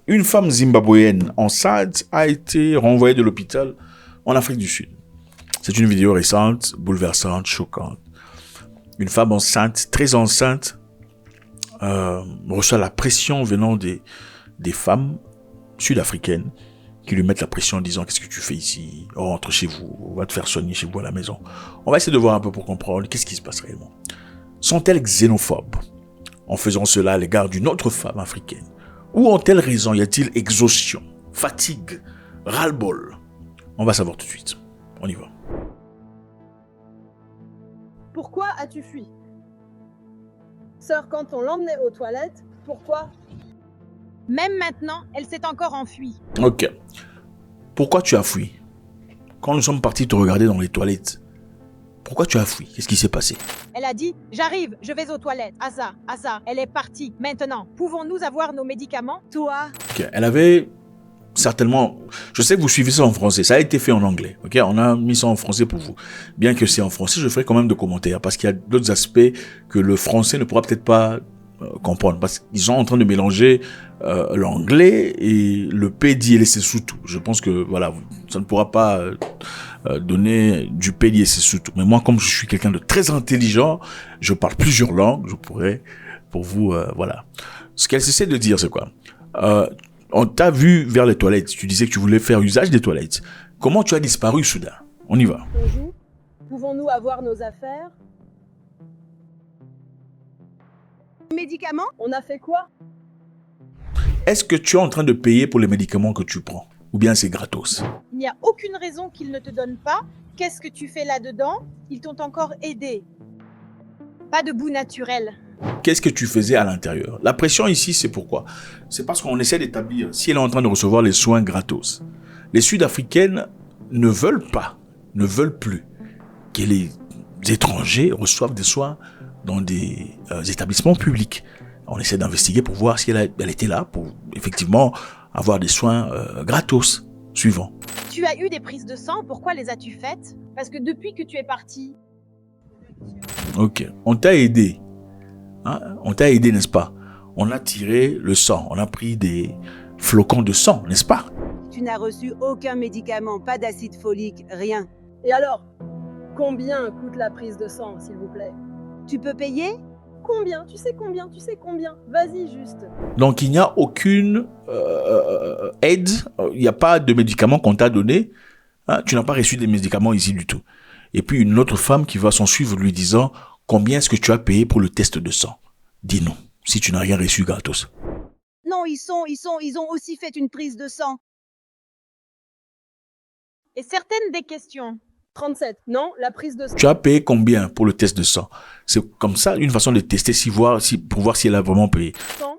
Une femme zimbabwéenne enceinte a été renvoyée de l'hôpital en Afrique du Sud. C'est une vidéo récente, bouleversante, choquante. Une femme enceinte, très enceinte, reçoit la pression venant des femmes sud-africaines qui lui mettent la pression en disant « Qu'est-ce que tu fais ici? Rentre chez vous, on va te faire soigner chez vous à la maison. » On va essayer de voir un peu pour comprendre qu'est-ce qui se passe réellement. Sont-elles xénophobes en faisant cela à l'égard d'une autre femme africaine? Ou ont-elles raison? Y a-t-il exhaustion, fatigue, ras-le-bol? On va savoir tout de suite. On y va. Pourquoi as-tu fui? Sœur, quand on l'emmenait aux toilettes, pourquoi? Même maintenant, elle s'est encore enfuie. Ok. Pourquoi tu as fui? Quand nous sommes partis te regarder dans les toilettes, pourquoi tu as fui? Qu'est-ce qui s'est passé? Elle a dit « J'arrive, je vais aux toilettes. » Asa, elle est partie. Maintenant, pouvons-nous avoir nos médicaments? Toi? Ok. Elle avait certainement... Je sais que vous suivez ça en français. Ça a été fait en anglais. Ok. On a mis ça en français pour vous. Bien que c'est en français, je ferai quand même de commentaires parce qu'il y a d'autres aspects que le français ne pourra peut-être pas comprendre. Parce qu'ils sont en train de mélanger l'anglais et le pédi et les sous-tout. Je pense que voilà, ça ne pourra pas donner du pédi et sous-tout. Mais moi, comme je suis quelqu'un de très intelligent, je parle plusieurs langues, je pourrais pour vous, voilà. Ce qu'elle essaie de dire, c'est quoi? On t'a vu vers les toilettes. Tu disais que tu voulais faire usage des toilettes. Comment tu as disparu soudain? On y va. On joue? Pouvons-nous avoir nos affaires? Médicaments? On a fait quoi? Est-ce que tu es en train de payer pour les médicaments que tu prends? Ou bien c'est gratos? Il n'y a aucune raison qu'ils ne te donnent pas. Qu'est-ce que tu fais là-dedans? Ils t'ont encore aidé. Pas de bout naturel. Qu'est-ce que tu faisais à l'intérieur? La pression ici, c'est pourquoi? C'est parce qu'on essaie d'établir si elle est en train de recevoir les soins gratos. Les Sud-Africaines ne veulent plus que les étrangers reçoivent des soins dans des établissements publics. On essaie d'investiguer pour voir si elle était là pour effectivement avoir des soins gratos. Suivant. Tu as eu des prises de sang, pourquoi les as-tu faites? Parce que depuis que tu es parti... Ok, on t'a aidé. Hein? On t'a aidé, n'est-ce pas? On a tiré le sang, on a pris des flocons de sang, n'est-ce pas? Tu n'as reçu aucun médicament, pas d'acide folique, rien. Et alors? Combien coûte la prise de sang, s'il vous plaît? Tu peux payer? Combien? Tu sais combien? Vas-y, juste. Donc, il n'y a aucune aide, il n'y a pas de médicaments qu'on t'a donné. Hein? Tu n'as pas reçu des médicaments ici du tout. Et puis, une autre femme qui va s'en suivre lui disant « Combien est-ce que tu as payé pour le test de sang? Dis-nous, si tu n'as rien reçu gratos. » Non, ils ont aussi fait une prise de sang. Et certaines des questions. 37. Non, la prise de sang. Tu as payé combien pour le test de sang? C'est comme ça une façon de tester pour voir si elle a vraiment payé.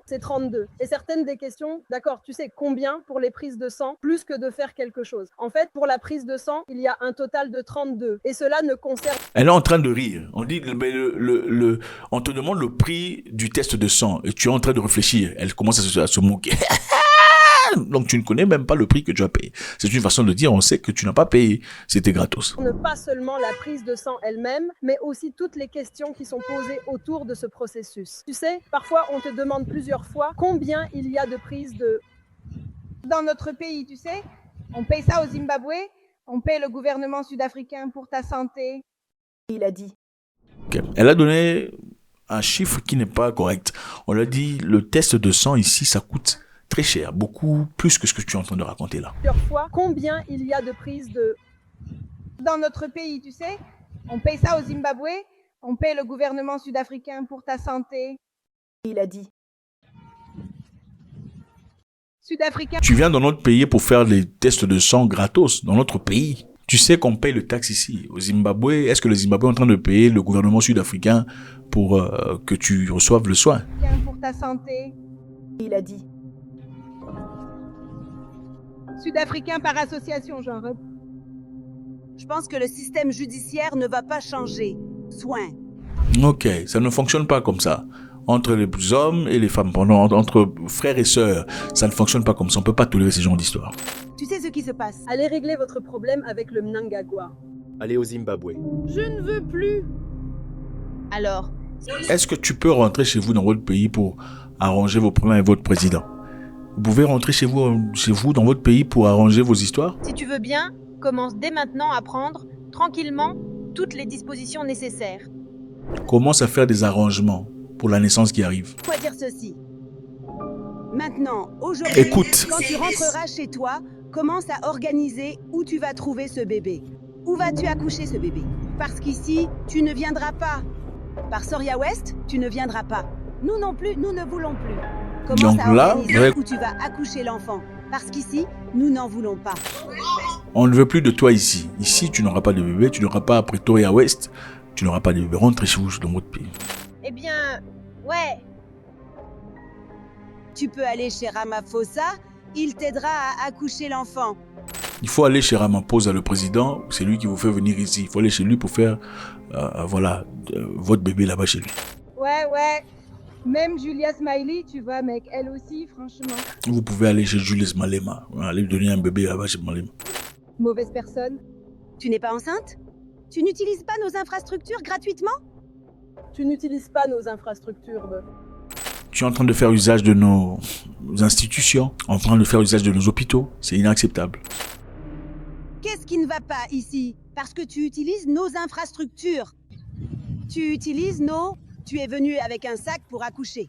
C'est 32. Et certaines des questions, d'accord, tu sais combien pour les prises de sang, plus que de faire quelque chose. En fait, pour la prise de sang, il y a un total de 32. Et cela ne concerne... Elle est en train de rire. On dit, mais on te demande le prix du test de sang et tu es en train de réfléchir. Elle commence à se moquer. Donc tu ne connais même pas le prix que tu as payé. C'est une façon de dire, on sait que tu n'as pas payé. C'était gratos. Pas seulement la prise de sang elle-même, mais aussi toutes les questions qui sont posées autour de ce processus. Tu sais, parfois on te demande plusieurs fois combien il y a de prises de... Dans notre pays, tu sais, on paye ça au Zimbabwe, on paye le gouvernement sud-africain pour ta santé. Il a dit. Okay. Elle a donné un chiffre qui n'est pas correct. On lui a dit, le test de sang ici, ça coûte très cher, beaucoup plus que ce que tu es en train de raconter là. Plusieurs fois, combien il y a de prises de... Dans notre pays, tu sais, on paye ça au Zimbabwe, on paye le gouvernement sud-africain pour ta santé. Il a dit. Sud-africain. Tu viens dans notre pays pour faire les tests de sang gratos, dans notre pays. Tu sais qu'on paye le taxe ici. Au Zimbabwe, est-ce que le Zimbabwe est en train de payer le gouvernement sud-africain pour que tu reçoives le soin? Pour ta santé. Il a dit. Sud-africain par association, genre. Je pense que le système judiciaire ne va pas changer. Soin. Ok, ça ne fonctionne pas comme ça. Entre les hommes et les femmes, entre frères et sœurs, ça ne fonctionne pas comme ça. On ne peut pas tolérer ces genres d'histoires. Tu sais ce qui se passe? Allez régler votre problème avec le Mnangagwa. Allez au Zimbabwe. Je ne veux plus. Alors, est-ce que tu peux rentrer chez vous dans votre pays pour arranger vos problèmes avec votre président? Vous pouvez rentrer chez vous, dans votre pays pour arranger vos histoires. Si tu veux bien, commence dès maintenant à prendre, tranquillement, toutes les dispositions nécessaires. Commence à faire des arrangements pour la naissance qui arrive. Quoi dire ceci? Maintenant, aujourd'hui, Écoute. quand tu rentreras chez toi, commence à organiser où tu vas trouver ce bébé. Où vas-tu accoucher ce bébé? Parce qu'ici, tu ne viendras pas. Par Soria West, tu ne viendras pas. Nous non plus, nous ne voulons plus. Commence Donc à là, organiser ouais. où tu vas accoucher l'enfant. Parce qu'ici, nous n'en voulons pas. On ne veut plus de toi ici. Ici, tu n'auras pas de bébé, tu n'auras pas à Pretoria West, tu n'auras pas de bébé. Rentrez chez vous dans votre pays. Eh bien, ouais. Tu peux aller chez Ramaphosa, il t'aidera à accoucher l'enfant. Il faut aller chez Ramaphosa, le président, c'est lui qui vous fait venir ici. Il faut aller chez lui pour faire, votre bébé là-bas chez lui. Ouais. Même Julia Smiley, tu vois, mec, elle aussi, franchement. Vous pouvez aller chez Julius Malema, aller lui donner un bébé là-bas chez Malema. Mauvaise personne. Tu n'es pas enceinte? Tu n'utilises pas nos infrastructures gratuitement? Tu n'utilises pas nos infrastructures. Tu es en train de faire usage de nos institutions, en train de faire usage de nos hôpitaux. C'est inacceptable. Qu'est-ce qui ne va pas ici? Parce que tu utilises nos infrastructures. Tu utilises nos... Tu es venu avec un sac pour accoucher.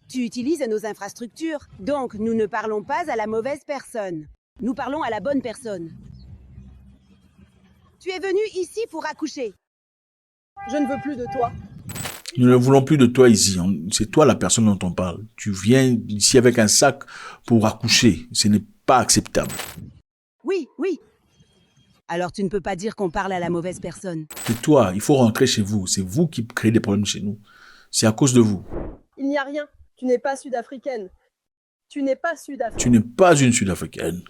Tu utilises nos infrastructures. Donc, nous ne parlons pas à la mauvaise personne. Nous parlons à la bonne personne. Tu es venu ici pour accoucher. Je ne veux plus de toi. Nous ne voulons plus de toi ici. C'est toi la personne dont on parle. Tu viens ici avec un sac pour accoucher. Ce n'est pas acceptable. Oui. Alors tu ne peux pas dire qu'on parle à la mauvaise personne. C'est toi. Il faut rentrer chez vous. C'est vous qui créez des problèmes chez nous. C'est à cause de vous. Il n'y a rien. Tu n'es pas sud-africaine. Tu n'es pas sud-africaine. Tu n'es pas une Sud-Africaine.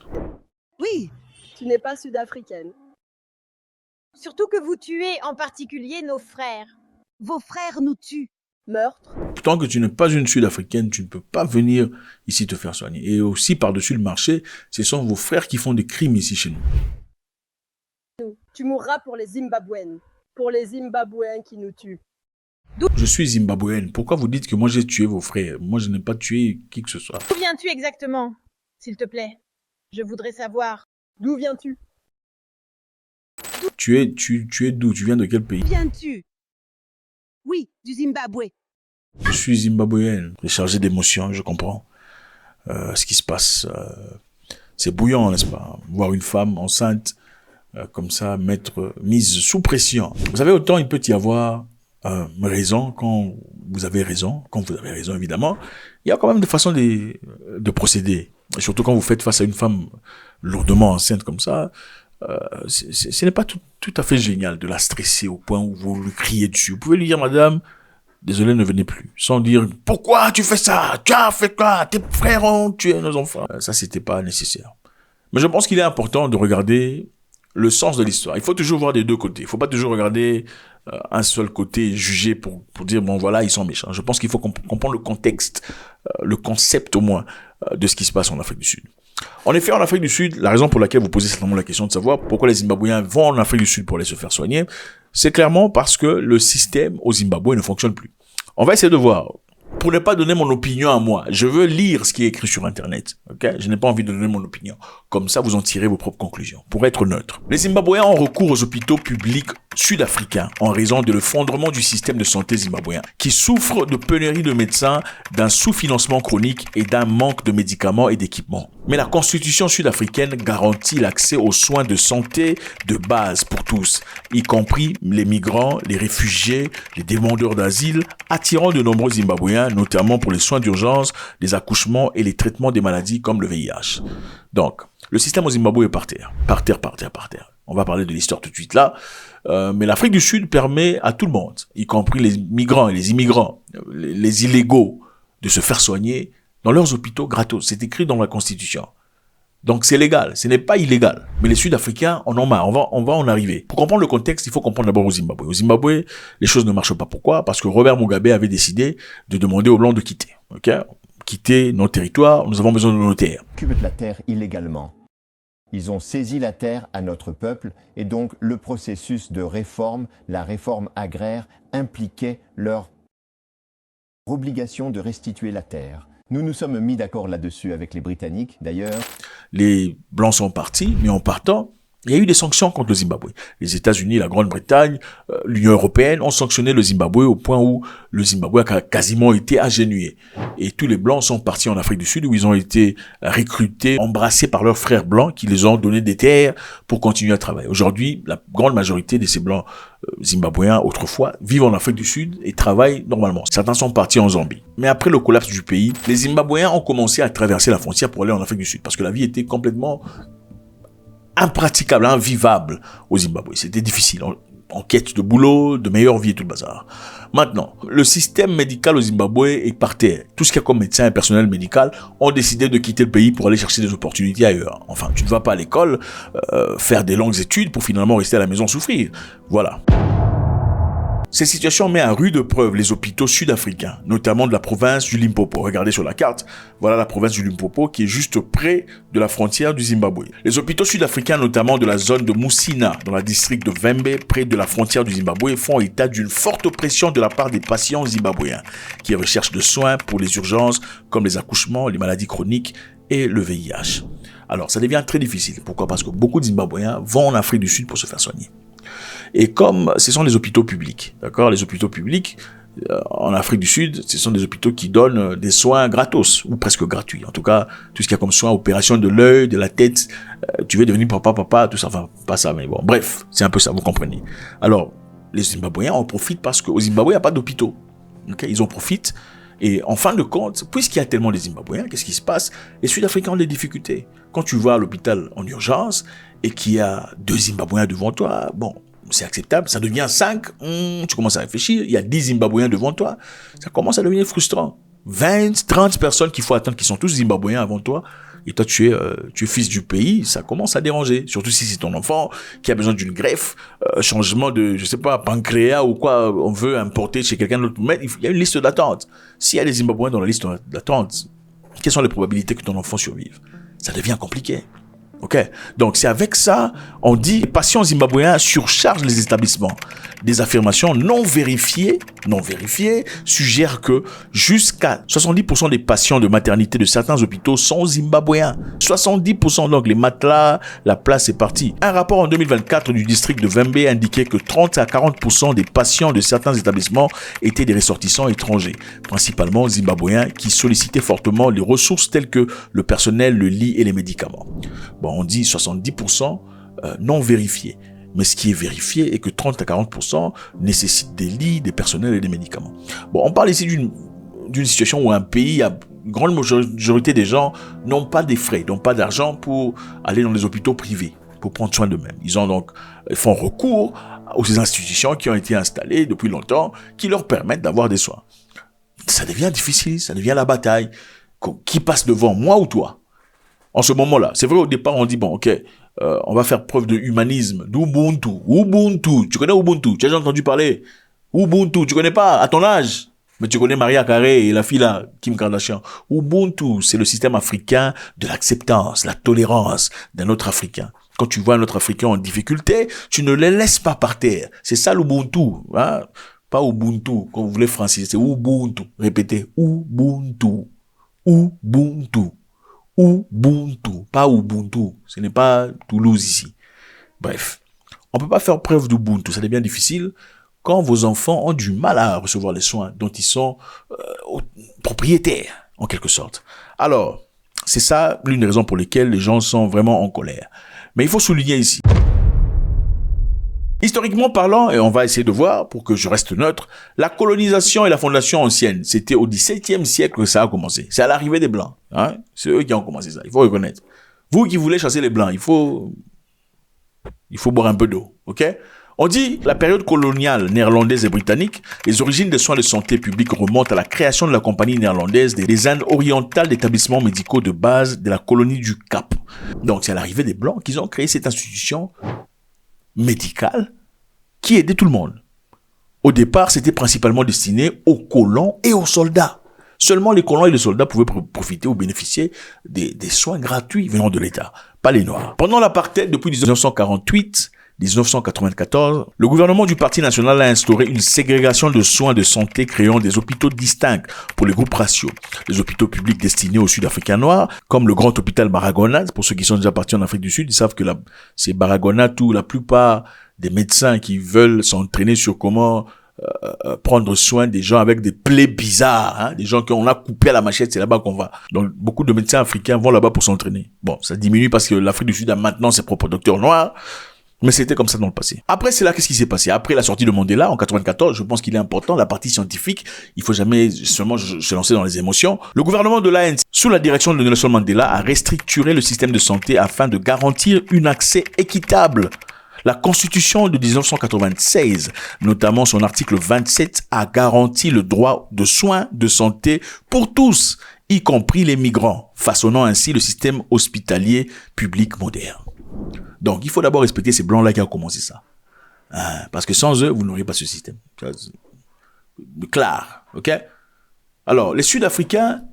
Oui, Tu n'es pas sud-africaine. Surtout que vous tuez en particulier nos frères. vos frères nous tuent. Meurtre. Tant que tu n'es pas une Sud-Africaine, tu ne peux pas venir ici te faire soigner. Et aussi, par-dessus le marché, ce sont vos frères qui font des crimes ici chez nous. Tu mourras pour les Zimbabwéens. Pour les Zimbabwéens qui nous tuent. Je suis zimbabwéenne. Pourquoi vous dites que moi j'ai tué vos frères? Moi, je n'ai pas tué qui que ce soit. D'où viens-tu exactement, s'il te plaît? Je voudrais savoir. D'où viens-tu? Tu es d'où? Tu viens de quel pays? Viens-tu? Oui, du Zimbabwe. Je suis zimbabwéenne. J'ai chargé d'émotions, je comprends. Ce qui se passe, c'est bouillant, n'est-ce pas? Voir une femme enceinte, comme ça, mise sous pression. Vous savez, autant il peut y avoir raison quand vous avez raison, évidemment. Il y a quand même des façons de procéder. Et surtout quand vous faites face à une femme lourdement enceinte comme ça, ce n'est pas tout à fait génial de la stresser au point où vous lui criez dessus. Vous pouvez lui dire, madame, désolé, ne venez plus. Sans dire, pourquoi tu fais ça? Tu as fait quoi? Tes frères ont tué nos enfants. Ça, c'était pas nécessaire. Mais je pense qu'il est important de regarder le sens de l'histoire. Il faut toujours voir des deux côtés. Il faut pas toujours regarder un seul côté et juger pour dire, bon, voilà, ils sont méchants. Je pense qu'il faut comprendre le contexte, le concept au moins, de ce qui se passe en Afrique du Sud. En effet, en Afrique du Sud, la raison pour laquelle vous posez certainement la question de savoir pourquoi les Zimbabwéens vont en Afrique du Sud pour aller se faire soigner, c'est clairement parce que le système au Zimbabwe ne fonctionne plus. On va essayer de voir. Pour ne pas donner mon opinion à moi, je veux lire ce qui est écrit sur Internet. Ok? Je n'ai pas envie de donner mon opinion. Comme ça, vous en tirez vos propres conclusions. Pour être neutre. Les Zimbabwéens ont recours aux hôpitaux publics sud-africains en raison de l'effondrement du système de santé zimbabwéen, qui souffre de pénurie de médecins, d'un sous-financement chronique et d'un manque de médicaments et d'équipements. Mais la constitution sud-africaine garantit l'accès aux soins de santé de base pour tous, y compris les migrants, les réfugiés, les demandeurs d'asile, attirant de nombreux Zimbabwéens, notamment pour les soins d'urgence, les accouchements et les traitements des maladies comme le VIH. Donc, le système au Zimbabwe est par terre. Par terre. On va parler de l'histoire tout de suite là. Mais l'Afrique du Sud permet à tout le monde, y compris les migrants et les immigrants, les illégaux, de se faire soigner dans leurs hôpitaux gratos. C'est écrit dans la Constitution. Donc c'est légal, ce n'est pas illégal. Mais les Sud-Africains en ont marre, on va en arriver. Pour comprendre le contexte, il faut comprendre d'abord au Zimbabwe. Au Zimbabwe, les choses ne marchent pas. Pourquoi? Parce que Robert Mugabe avait décidé de demander aux Blancs de quitter. Ok? Quitter nos territoires, nous avons besoin de nos terres. Ils occupent la terre illégalement. Ils ont saisi la terre à notre peuple et donc le processus de réforme, la réforme agraire, impliquait leur obligation de restituer la terre. Nous nous sommes mis d'accord là-dessus avec les Britanniques, d'ailleurs. Les Blancs sont partis, mais en partant, il y a eu des sanctions contre le Zimbabwe. Les États-Unis, la Grande-Bretagne, l'Union européenne ont sanctionné le Zimbabwe au point où le Zimbabwe a quasiment été agenouillé. Et tous les Blancs sont partis en Afrique du Sud où ils ont été recrutés, embrassés par leurs frères blancs qui les ont donné des terres pour continuer à travailler. Aujourd'hui, la grande majorité de ces Blancs zimbabwéens, autrefois, vivent en Afrique du Sud et travaillent normalement. Certains sont partis en Zambie. Mais après le collapse du pays, les Zimbabwéens ont commencé à traverser la frontière pour aller en Afrique du Sud parce que la vie était complètement impraticable, invivable au Zimbabwe. C'était difficile. En quête de boulot, de meilleure vie et tout le bazar. Maintenant, le système médical au Zimbabwe est par terre. Tout ce qu'il y a comme médecin et personnel médical ont décidé de quitter le pays pour aller chercher des opportunités ailleurs. Enfin, tu ne vas pas à l'école faire des longues études pour finalement rester à la maison souffrir. Voilà. Cette situation met à rude preuve les hôpitaux sud-africains, notamment de la province du Limpopo. Regardez sur la carte, voilà la province du Limpopo qui est juste près de la frontière du Zimbabwe. Les hôpitaux sud-africains, notamment de la zone de Musina, dans la district de Vembe, près de la frontière du Zimbabwe, font état d'une forte pression de la part des patients zimbabwéens qui recherchent de soins pour les urgences comme les accouchements, les maladies chroniques et le VIH. Alors, ça devient très difficile. Pourquoi ? Parce que beaucoup de Zimbabwéens vont en Afrique du Sud pour se faire soigner. Et comme ce sont les hôpitaux publics, d'accord, les hôpitaux publics en Afrique du Sud, ce sont des hôpitaux qui donnent des soins gratos ou presque gratuits. En tout cas, tout ce qu'il y a comme soins, opération de l'œil, de la tête, tu veux devenir papa, tout ça, enfin pas ça, mais bon, bref, c'est un peu ça, vous comprenez. Alors, les Zimbabwéens en profitent parce qu'au Zimbabwe, il n'y a pas d'hôpitaux. Okay, ils en profitent. Et en fin de compte, puisqu'il y a tellement de Zimbabwéens, qu'est-ce qui se passe? Les Sud-Africains ont des difficultés. Quand tu vas à l'hôpital en urgence et qu'il y a 2 Zimbabwéens devant toi, bon, c'est acceptable, ça devient 5, tu commences à réfléchir, il y a 10 Zimbabwéens devant toi, ça commence à devenir frustrant. 20, 30 personnes qu'il faut attendre, qui sont tous Zimbabwéens avant toi, et toi tu es fils du pays, ça commence à déranger, surtout si c'est ton enfant qui a besoin d'une greffe, changement de, je sais pas, pancréas ou quoi, on veut importer chez quelqu'un d'autre, mais il y a une liste d'attente. S'il y a des Zimbabwéens dans la liste d'attente, quelles sont les probabilités que ton enfant survive? Ça devient compliqué. Ok, donc c'est avec ça, on dit les patients zimbabwéens surchargent les établissements. Des affirmations non vérifiées suggèrent que jusqu'à 70% des patients de maternité de certains hôpitaux sont zimbabwéens. 70%, donc les matelas, la place est partie. Un rapport en 2024 du district de Vembe indiquait que 30 à 40% des patients de certains établissements étaient des ressortissants étrangers, principalement zimbabwéens, qui sollicitaient fortement les ressources telles que le personnel, le lit et les médicaments. Bon, on dit 70% non vérifiés. Mais ce qui est vérifié est que 30 à 40% nécessitent des lits, des personnels et des médicaments. Bon, on parle ici d'une situation où un pays, une grande majorité des gens n'ont pas des frais, n'ont pas d'argent pour aller dans les hôpitaux privés, pour prendre soin d'eux-mêmes. Ils font recours aux institutions qui ont été installées depuis longtemps, qui leur permettent d'avoir des soins. Ça devient difficile, ça devient la bataille. Qui passe devant, moi ou toi? En ce moment-là, c'est vrai, au départ, on dit, bon, ok, on va faire preuve de humanisme, d'Ubuntu. Ubuntu, tu connais Ubuntu? Tu as déjà entendu parler? Ubuntu, tu connais pas, à ton âge? Mais tu connais Maria Carey et la fille là, Kim Kardashian. Ubuntu, c'est le système africain de l'acceptance, la tolérance d'un autre Africain. Quand tu vois un autre Africain en difficulté, tu ne les laisses pas par terre. C'est ça l'Ubuntu, hein? Pas Ubuntu, quand vous voulez franciser, c'est Ubuntu. Répétez, Ubuntu. Ubuntu. Ubuntu, pas Ubuntu. Ce n'est pas Toulouse ici. Bref, on peut pas faire preuve d'Ubuntu, ça devient difficile quand vos enfants ont du mal à recevoir les soins dont ils sont propriétaires, en quelque sorte. Alors, c'est ça l'une des raisons pour lesquelles les gens sont vraiment en colère. Mais il faut souligner ici. Historiquement parlant, et on va essayer de voir pour que je reste neutre, la colonisation et la fondation ancienne, c'était au XVIIe siècle que ça a commencé. C'est à l'arrivée des Blancs. Hein? C'est eux qui ont commencé ça, il faut reconnaître. Vous qui voulez chasser les Blancs, il faut boire un peu d'eau, ok? On dit la période coloniale néerlandaise et britannique, les origines des soins de santé publique remontent à la création de la compagnie néerlandaise des Indes orientales d'établissements médicaux de base de la colonie du Cap. Donc c'est à l'arrivée des Blancs qu'ils ont créé cette institution médicale qui aidait tout le monde. Au départ, c'était principalement destiné aux colons et aux soldats. Seulement les colons et les soldats pouvaient profiter ou bénéficier des soins gratuits venant de l'État, pas les Noirs. Pendant l'apartheid, depuis 1948, 1994, le gouvernement du Parti national a instauré une ségrégation de soins de santé créant des hôpitaux distincts pour les groupes raciaux. Les hôpitaux publics destinés aux Sud-Africains noirs, comme le grand hôpital Baragona, pour ceux qui sont déjà partis en Afrique du Sud, ils savent que c'est Baragona, la plupart des médecins qui veulent s'entraîner sur comment prendre soin des gens avec des plaies bizarres, hein, des gens qu'on a coupés à la machette, c'est là-bas qu'on va. Donc, beaucoup de médecins africains vont là-bas pour s'entraîner. Bon, ça diminue parce que l'Afrique du Sud a maintenant ses propres docteurs noirs, mais c'était comme ça dans le passé. Après, c'est là, qu'est-ce qui s'est passé? Après la sortie de Mandela, en 94, je pense qu'il est important, la partie scientifique, il faut jamais seulement se lancer dans les émotions. Le gouvernement de l'ANC, sous la direction de Nelson Mandela, a restructuré le système de santé afin de garantir un accès équitable. La Constitution de 1996, notamment son article 27, a garanti le droit de soins de santé pour tous, y compris les migrants, façonnant ainsi le système hospitalier public moderne. Donc, il faut d'abord respecter ces blancs-là qui ont commencé ça. Parce que sans eux, vous n'auriez pas ce système. Clair, ok? Alors, les Sud-Africains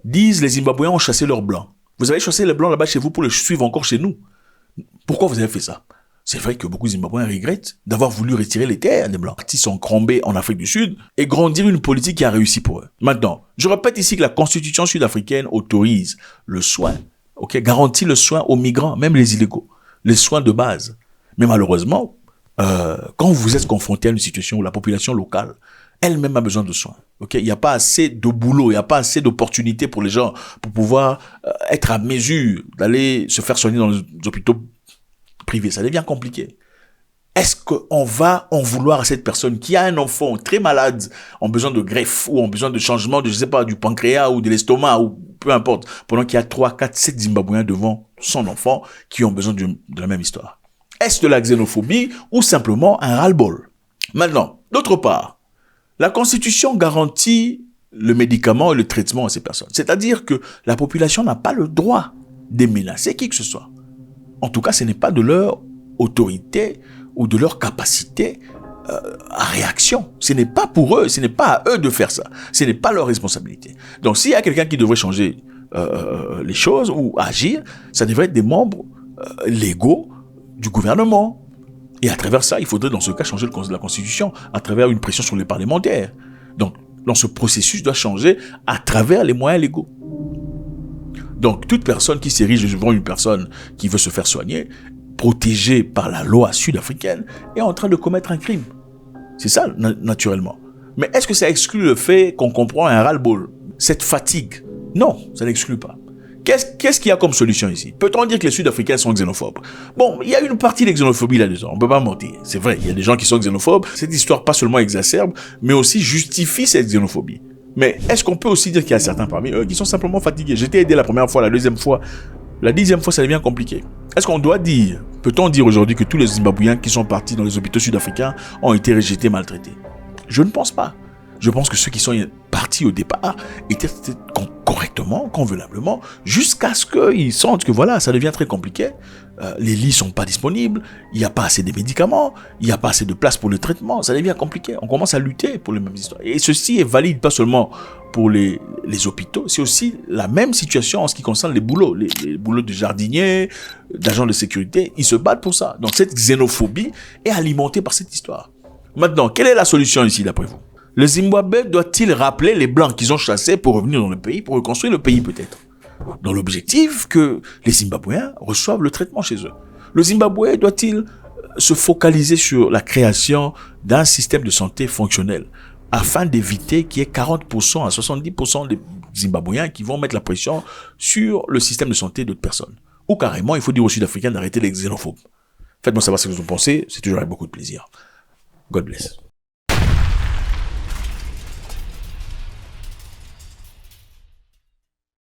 disent les Zimbabwéens ont chassé leurs blancs. Vous avez chassé les blancs là-bas chez vous pour les suivre encore chez nous. Pourquoi vous avez fait ça? C'est vrai que beaucoup de Zimbabwéens regrettent d'avoir voulu retirer les terres des Blancs. Ils sont crombés en Afrique du Sud et grandir une politique qui a réussi pour eux. Maintenant, je répète ici que la Constitution sud-africaine autorise le soin, garantit le soin aux migrants, même les illégaux, les soins de base. Mais malheureusement, quand vous êtes confronté à une situation où la population locale elle-même a besoin de soins, il n'y a pas assez de boulot, il n'y a pas assez d'opportunités pour les gens pour pouvoir être à mesure d'aller se faire soigner dans les hôpitaux privé, ça devient compliqué. Est-ce qu'on va en vouloir à cette personne qui a un enfant très malade, en besoin de greffe ou en besoin de changement de, je sais pas, du pancréas ou de l'estomac ou peu importe, pendant qu'il y a 3, 4, 7 Zimbabwéens devant son enfant qui ont besoin de la même histoire? Est-ce de la xénophobie ou simplement un ras-le-bol? Maintenant, d'autre part, la Constitution garantit le médicament et le traitement à ces personnes. C'est-à-dire que la population n'a pas le droit de menacer qui que ce soit. En tout cas, ce n'est pas de leur autorité ou de leur capacité à réaction. Ce n'est pas pour eux, ce n'est pas à eux de faire ça. Ce n'est pas leur responsabilité. Donc, s'il y a quelqu'un qui devrait changer les choses ou agir, ça devrait être des membres légaux du gouvernement. Et à travers ça, il faudrait dans ce cas changer la Constitution à travers une pression sur les parlementaires. Donc, dans ce processus doit changer à travers les moyens légaux. Donc, toute personne qui s'érige devant une personne qui veut se faire soigner, protégée par la loi sud-africaine, est en train de commettre un crime. C'est ça, naturellement. Mais est-ce que ça exclut le fait qu'on comprend un ras-le-bol, cette fatigue? Non, ça n'exclut pas. Qu'est-ce qu'il y a comme solution ici? Peut-on dire que les Sud-Africains sont xénophobes? Bon, il y a une partie de xénophobie là-dedans, on ne peut pas mentir. C'est vrai, il y a des gens qui sont xénophobes. Cette histoire pas seulement exacerbe, mais aussi justifie cette xénophobie. Mais est-ce qu'on peut aussi dire qu'il y a certains parmi eux qui sont simplement fatigués? J'étais aidé la première fois, la deuxième fois. La 10e fois, ça devient compliqué. Est-ce qu'on doit dire, peut-on dire aujourd'hui que tous les Zimbabwéens qui sont partis dans les hôpitaux sud-africains ont été rejetés, maltraités? Je ne pense pas. Je pense que ceux qui sont partis au départ étaient correctement, convenablement, jusqu'à ce qu'ils sentent que voilà, ça devient très compliqué. Les lits sont pas disponibles, il n'y a pas assez de médicaments, il n'y a pas assez de place pour le traitement, ça devient compliqué. On commence à lutter pour les mêmes histoires. Et ceci est valide pas seulement pour les hôpitaux, c'est aussi la même situation en ce qui concerne les boulots. Les boulots de jardiniers, d'agents de sécurité, ils se battent pour ça. Donc cette xénophobie est alimentée par cette histoire. Maintenant, quelle est la solution ici d'après vous? Le Zimbabwe doit-il rappeler les Blancs qu'ils ont chassés pour revenir dans le pays, pour reconstruire le pays peut-être? Dans l'objectif que les Zimbabwéens reçoivent le traitement chez eux. Le Zimbabwe doit-il se focaliser sur la création d'un système de santé fonctionnel afin d'éviter qu'il y ait 40% à 70% des Zimbabwéens qui vont mettre la pression sur le système de santé d'autres personnes? Ou carrément, il faut dire aux Sud-Africains d'arrêter les xénophobes. Faites-moi savoir ce que vous en pensez, c'est toujours avec beaucoup de plaisir. God bless.